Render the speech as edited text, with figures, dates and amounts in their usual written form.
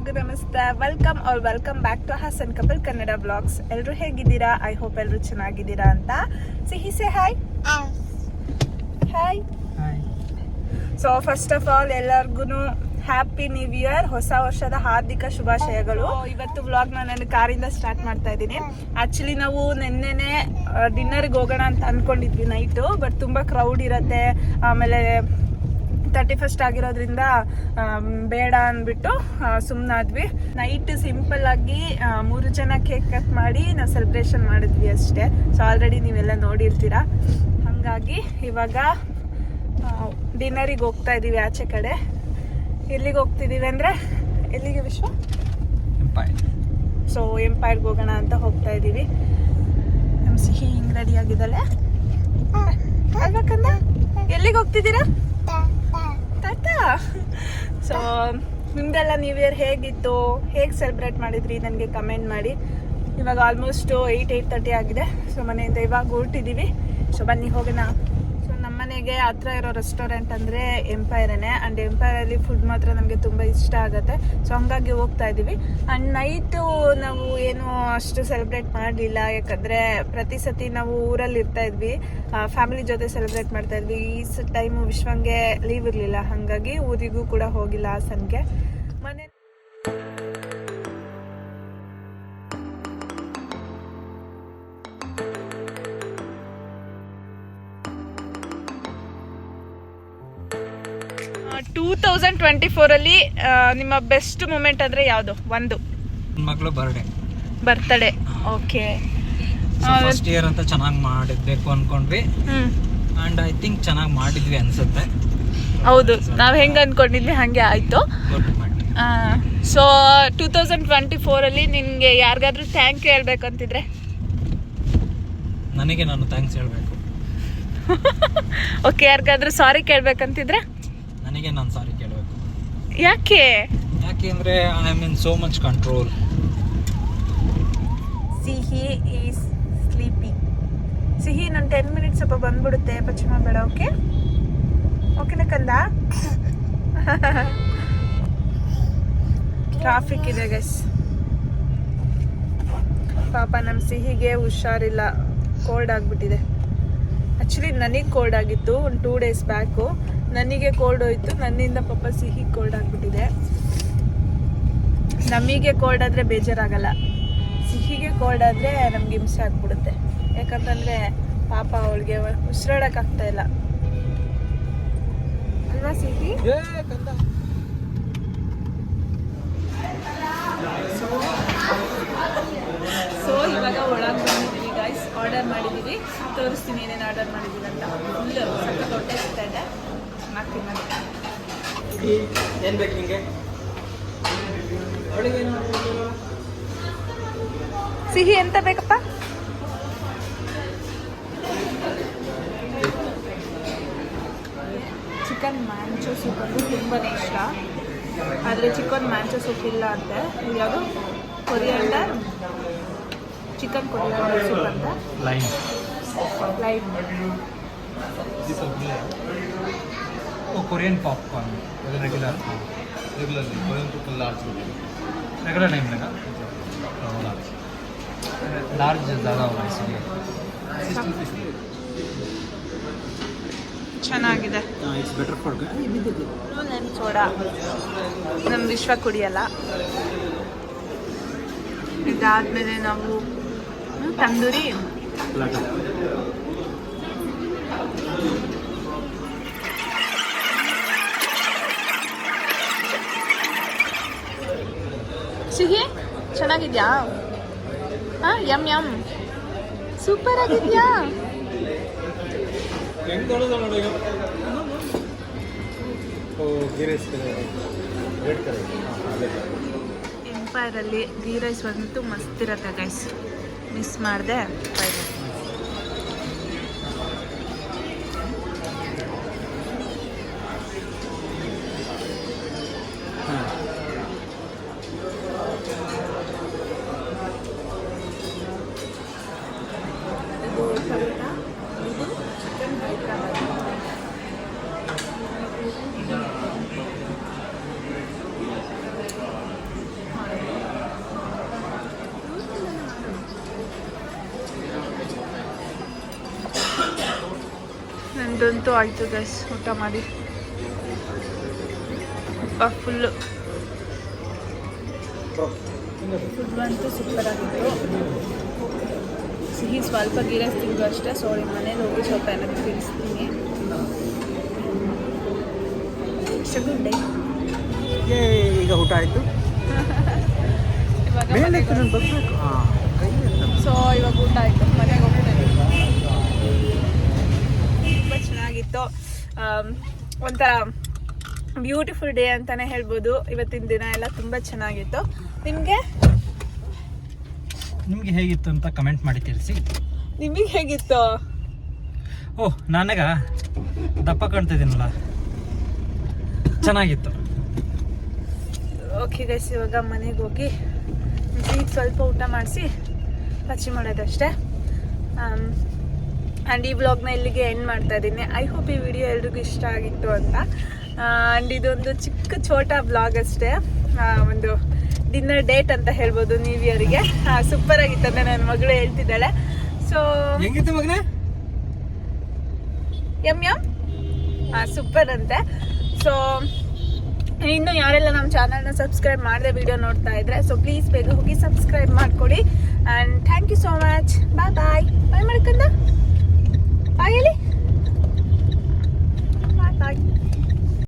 ಎಲ್ಲರಿಗೂ ನಮಸ್ತೆ. Welcome back to Hassan couple Kannada blogs. ಎಲ್ಲರೂ ಹೇಗಿದ್ದೀರಾ? ಐ ಹೋಪ್ ಎಲ್ಲರೂ ಚೆನ್ನಾಗಿದ್ದೀರಾ ಅಂತ. Sihi say hi. Hi. So first of all ಎಲ್ಲರಿಗೂ ಹ್ಯಾಪಿ ನ್ಯೂ ಇಯರ್, ಹೊಸ ವರ್ಷದ ಹಾರ್ದಿಕ ಶುಭಾಶಯಗಳು. ಇವತ್ತು ವ್ಲಾಗ್ ನಾನು ಕಾರಿಂದ ಸ್ಟಾರ್ಟ್ ಮಾಡ್ತಾ ಇದ್ದೀನಿ. ಆಕ್ಚುಲಿ ನಾವು ನಿನ್ನೆನೆ ಡಿನ್ನರ್ಗೆ ಹೋಗೋಣ ಅಂತ ಅನ್ಕೊಂಡಿದ್ವಿ ನೈಟು, ಬಟ್ ತುಂಬಾ ಕ್ರೌಡ್ ಇರತ್ತೆ, ಆಮೇಲೆ 31st ಆಗಿರೋದ್ರಿಂದ ಬೇಡ ಅಂದ್ಬಿಟ್ಟು ಸುಮ್ಮನಾದ್ವಿ. ನೈಟ್ ಸಿಂಪಲ್ ಆಗಿ 3 ಜನ ಕೇಕ್ ಕಟ್ ಮಾಡಿ ನಾವು ಸೆಲೆಬ್ರೇಷನ್ ಮಾಡಿದ್ವಿ ಅಷ್ಟೇ. ಸೊ ಆಲ್ರೆಡಿ ನೀವೆಲ್ಲ ನೋಡಿರ್ತೀರಾ. ಹಾಗಾಗಿ ಇವಾಗ ಡಿನ್ನರಿಗೆ ಹೋಗ್ತಾ ಇದ್ದೀವಿ ಆಚೆ ಕಡೆ. ಎಲ್ಲಿಗೆ ಹೋಗ್ತಿದ್ದೀವಿ ಅಂದರೆ ಎಲ್ಲಿಗೆ ವಿಶ್ವ? ಎಂಪೈರ್. ಸೊ ಎಂಪೈರ್ಗೆ ಹೋಗೋಣ ಅಂತ ಹೋಗ್ತಾ ಇದ್ದೀವಿ. ನಮ್ಮ ಸಿಹಿ ಹಿಂಗೆ ರೆಡಿ ಆಗಿದ್ದಾಳೆ ಅಲ್ವಾ ಕಂದ? ಎಲ್ಲಿಗೆ ಹೋಗ್ತಿದ್ದೀರಾ? ತಾತಾ. ಸೊ ನಿಮ್ದೆಲ್ಲ ನ್ಯೂ ಇಯರ್ ಹೇಗಿತ್ತು, ಹೇಗೆ ಸೆಲೆಬ್ರೇಟ್ ಮಾಡಿದ್ರಿ ನನಗೆ ಕಮೆಂಟ್ ಮಾಡಿ. ಇವಾಗ ಆಲ್ಮೋಸ್ಟ್ 8:30 ಆಗಿದೆ. ಸೊ ಮನೆಯಿಂದ ಇವಾಗ ಹೊರಟಿದ್ದೀವಿ. ಸೊ ಬನ್ನಿ ಹೋಗೋಣ. ಸೊ ನಮ್ಮ ಮನೆಗೆ ಹತ್ರ ಇರೋ ರೆಸ್ಟೋರೆಂಟ್ ಅಂದರೆ ಎಂಪೈರನೇ. ಆ್ಯಂಡ್ ಎಂಪೈರಲ್ಲಿ ಫುಡ್ ಮಾತ್ರ ನಮಗೆ ತುಂಬ ಇಷ್ಟ ಆಗುತ್ತೆ. ಸೊ ಹಂಗಾಗಿ ಹೋಗ್ತಾ ಇದ್ದೀವಿ. ಆ್ಯಂಡ್ ನೈಟು ನಾವು ಏನು ಅಷ್ಟು ಸೆಲೆಬ್ರೇಟ್ ಮಾಡಲಿಲ್ಲ, ಯಾಕಂದರೆ ಪ್ರತಿ ಸತಿ ನಾವು ಊರಲ್ಲಿ ಇರ್ತಾ ಇದ್ವಿ, ಫ್ಯಾಮಿಲಿ ಜೊತೆ ಸೆಲೆಬ್ರೇಟ್ ಮಾಡ್ತಾ ಇದ್ವಿ. ಈ ಟೈಮು ವಿಶ್ವಂಗೆ ಲೀವ್ ಇರಲಿಲ್ಲ, ಹಾಗಾಗಿ ಊರಿಗೂ ಕೂಡ ಹೋಗಿಲ್ಲ ಹಾಸನ್ಗೆ. ಮನೆ 2024 ನಿಮ್ಮ ಬೆಸ್ಟ್ ಮೂಮೆಂಟ್ ಅಂದರೆ ಯಾವುದು? ಒಂದು ಮಗಳು ಬರ್ತ್ಡೇ. ಓಕೆ, ಫಸ್ಟ್ ಇಯರ್ ಅಂತ ಚೆನ್ನಾಗಿ ಮಾಡಿದ್ಬೇಕು ಅನ್ಕೊಂಡ್ವಿ. ಅಂಡ್ ಐ ಥಿಂಕ್ ಚೆನ್ನಾಗಿ ಮಾಡಿದ್ವಿ ಅನ್ಸುತ್ತೆ. ಹೌದು, ನಾವು ಹೆಂಗೆ ಅನ್ಕೊಂಡಿದ್ವಿ ಹಾಗೆ ಆಯಿತು. ಸೊ 2024 ನಿನಗೆ ಯಾರಿಗಾದ್ರೂ ಥ್ಯಾಂಕ್ ಯು ಹೇಳ್ಬೇಕಂತಿದ್ರೆ? ನನಗೆ ನಾನು ಥ್ಯಾಂಕ್ಸ್ ಹೇಳಬೇಕು. ಓಕೆ, ಯಾರಿಗಾದ್ರೂ ಸಾರಿ ಕೇಳ್ಬೇಕಂತಿದ್ರೆ? ನನಗೆ ನಾನು ಸಾರಿ ಕೇಳಬೇಕು. ಯಾಕೆ ಅಂದರೆ I am in so much control. ಸಿಹಿ ಈಸ್ ಸ್ಲೀಪಿ. ಸಿಹಿ ನಾನು 10 ಮಿನಿಟ್ಸ್ ಸ್ವಲ್ಪ ಬಂದ್ಬಿಡುತ್ತೆ, ಪಶ್ಚಿಮ ಬೇಡ. ಓಕೆ ಓಕೆನಾ ಕಂದ? ಟ್ರಾಫಿಕ್ ಇದೆ ಗೈಸ್. ಪಾಪ ನಮ್ಮ ಸಿಹಿಗೆ ಹುಷಾರಿಲ್ಲ, ಕೋಲ್ಡ್ ಆಗಿಬಿಟ್ಟಿದೆ. ಆ್ಯಕ್ಚುಲಿ ನನಗೆ ಕೋಲ್ಡ್ ಆಗಿತ್ತು ಒಂದು 2 ಡೇಸ್ ಬ್ಯಾಕು. ನನಗೆ ಕೋಲ್ಡ್ ಹೋಯ್ತು, ನನ್ನಿಂದ ಪಾಪ ಸಿಹಿ ಕೋಲ್ಡ್ ಆಗಿಬಿಟ್ಟಿದೆ. ನಮಗೆ ಕೋಲ್ಡ್ ಆದರೆ ಬೇಜಾರಾಗಲ್ಲ, ಸಿಹಿಗೆ ಕೋಲ್ಡ್ ಆದರೆ ನಮ್ಗೆ ಹಿಂಸೆ ಆಗ್ಬಿಡುತ್ತೆ. ಯಾಕಂತಂದರೆ ಪಾಪ ಅವಳಿಗೆ ಉಸಿರಾಡೋಕ್ಕಾಗ್ತಾ ಇಲ್ಲ ಅಲ್ವಾ ಸಿಹಿ? ಸೊ ಇವಾಗ ಒಳಗೆ ಬಂದಿದ್ದೀವಿ ಗೈಸ್. ಆರ್ಡರ್ ಮಾಡಿದ್ದೀವಿ, ತೋರಿಸ್ತೀನಿ ಏನೇನು ಆರ್ಡರ್ ಮಾಡಿದ್ದೀವಿ ಅಂತ. ಫುಲ್ಲು ಸಖತ್ ಹೊಟ್ಟೆ ಸಿಗ್ತಾ ಇದೆ. ಏನು ಬೇಕು ನಿಮಗೆ? ಸಿಹಿ ಎಂತ ಬೇಕಪ್ಪ? ಚಿಕನ್ ಮ್ಯಾಂಚೋ ಸೂಪ್ ಅಂದರೆ ತುಂಬಾ ಇಷ್ಟ, ಆದರೆ ಚಿಕನ್ ಮ್ಯಾಂಚೋ ಸೂಪ್ ಇಲ್ಲ ಅಂತೆ. ಯಾವುದು ಕೊರಿಯಾಂಡರ್ ಚಿಕನ್ ಕೊರಿಯಾಂಡರ್ ಸೂಪ್ ಅಂತ ಲೈನ್. कोरियन पॉपकॉर्न रेगुलर नहीं मिलेगा, लार्ज ज़्यादा होगा इसलिए. ಚೆನ್ನಾಗಿದೆ. It's better for lemon soda ನಮ್ಮ ವಿಶ್ವ ಕುಡಿಯಲ್ಲ. ಇದಾದ್ಮೇಲೆ ನಾವು ತಂದೂರಿ ಸಿಹಿ ಚೆನ್ನಾಗಿದ್ಯಾ? ಯಮ್ ಯಮ್ ಸೂಪರ್ ಆಗಿದ್ಯಾ? ಎಂಪೈರಲ್ಲಿ ಗೀ ರೈಸ್ ಬಂತು ಮಸ್ತ್ ಇರತ್ತೆ ಗೈಸ್, ಮಿಸ್ ಮಾಡಿದೆ. ನಂದಂತೂ ಆಯಿತು ಗೈಸ್ ಊಟ ಮಾಡಿ ಫುಲ್ಲು ಫುಡ್ ಅಂತೂ ಸೂಪರ್ ಆಗಿತ್ತು. ಸಿಹಿ ಸ್ವಲ್ಪ ಗೀರಸ್ ತಿಂದು ಅಷ್ಟೇ. ಸೊ ನಿಮ್ಮ ಮನೇಲಿ ಹೋಗಿ ಸ್ವಲ್ಪ ಏನಾದ್ರು ತಿನ್ನಿಸ್ತೀನಿ. Good day. ಈಗ ಊಟ ಆಯಿತು. ಸೊ ಇವಾಗ ಊಟ ಆಯಿತು, ಮನೆಗೆ ಹೋಗ್ತೇನೆ. ತುಂಬ ಚೆನ್ನಾಗಿತ್ತು. ಒಂಥರ ಬ್ಯೂಟಿಫುಲ್ ಡೇ ಅಂತಾನೆ ಹೇಳ್ಬೋದು. ಇವತ್ತಿನ ದಿನ ಎಲ್ಲ ತುಂಬ ಚೆನ್ನಾಗಿತ್ತು. ನಿಮಗೆ ಹೇಗಿತ್ತು ಅಂತ ಕಮೆಂಟ್ ಮಾಡಿ ತಿಳಿಸಿ. ನಿಮಗೆ ಹೇಗಿತ್ತು? ಓಹ್, ನನಗ ದಪ್ಪ ಕಾಣ್ತಿದ್ದೀನಲ್ಲ, ಚೆನ್ನಾಗಿತ್ತು. ಓಕೆ ಗೈಸ್, ಇವಾಗ ಮನೆಗೆ ಹೋಗಿ ಈಗ ಸ್ವಲ್ಪ ಊಟ ಮಾಡಿಸಿ ಪಚ್ಚಿ ಮಾಡೋದಷ್ಟೇ. ಆ್ಯಂಡ್ ಈ ವ್ಲಾಗ್ನ ಇಲ್ಲಿಗೆ ಎಂಡ್ ಮಾಡ್ತಾ ಇದ್ದೀನಿ. ಐ ಹೋಪ್ ಈ ವಿಡಿಯೋ ಎಲ್ರಿಗೂ ಇಷ್ಟ ಆಗಿತ್ತು ಅಂತ. ಆ್ಯಂಡ್ ಇದೊಂದು ಚಿಕ್ಕ ಛೋಟಾ ವ್ಲಾಗ್ ಅಷ್ಟೇ, ಒಂದು ಡಿನ್ನರ್ ಡೇಟ್ ಅಂತ ಹೇಳ್ಬೋದು ನ್ಯೂ ಇಯರ್ಗೆ. ಸೂಪರ್ ಆಗಿತ್ತಂತೆ ನನ್ನ ಮಗಳು ಹೇಳ್ತಿದ್ದಾಳೆ. ಸೊ ಹೆಂಗಿತ್ತು ಮಗನೇ? ಯಮ್ ಸೂಪರ್ ಅಂತೆ. ಸೊ ಇನ್ನು ಯಾರೆಲ್ಲ ನಮ್ಮ ಚಾನಲ್ನ ಸಬ್ಸ್ಕ್ರೈಬ್ ಮಾಡದೆ ವಿಡಿಯೋ ನೋಡ್ತಾ ಇದ್ರೆ, ಸೊ ಪ್ಲೀಸ್ ಬೇಗ ಹೋಗಿ ಸಬ್ಸ್ಕ್ರೈಬ್ ಮಾಡ್ಕೊಡಿ. And thank you so much. Bye bye. Bye ಮಾಡ್ಕೊಂಡ ಬಾಯ್ ಹೇಳಿ. ಬಾಯ್ ಬಾಯ್.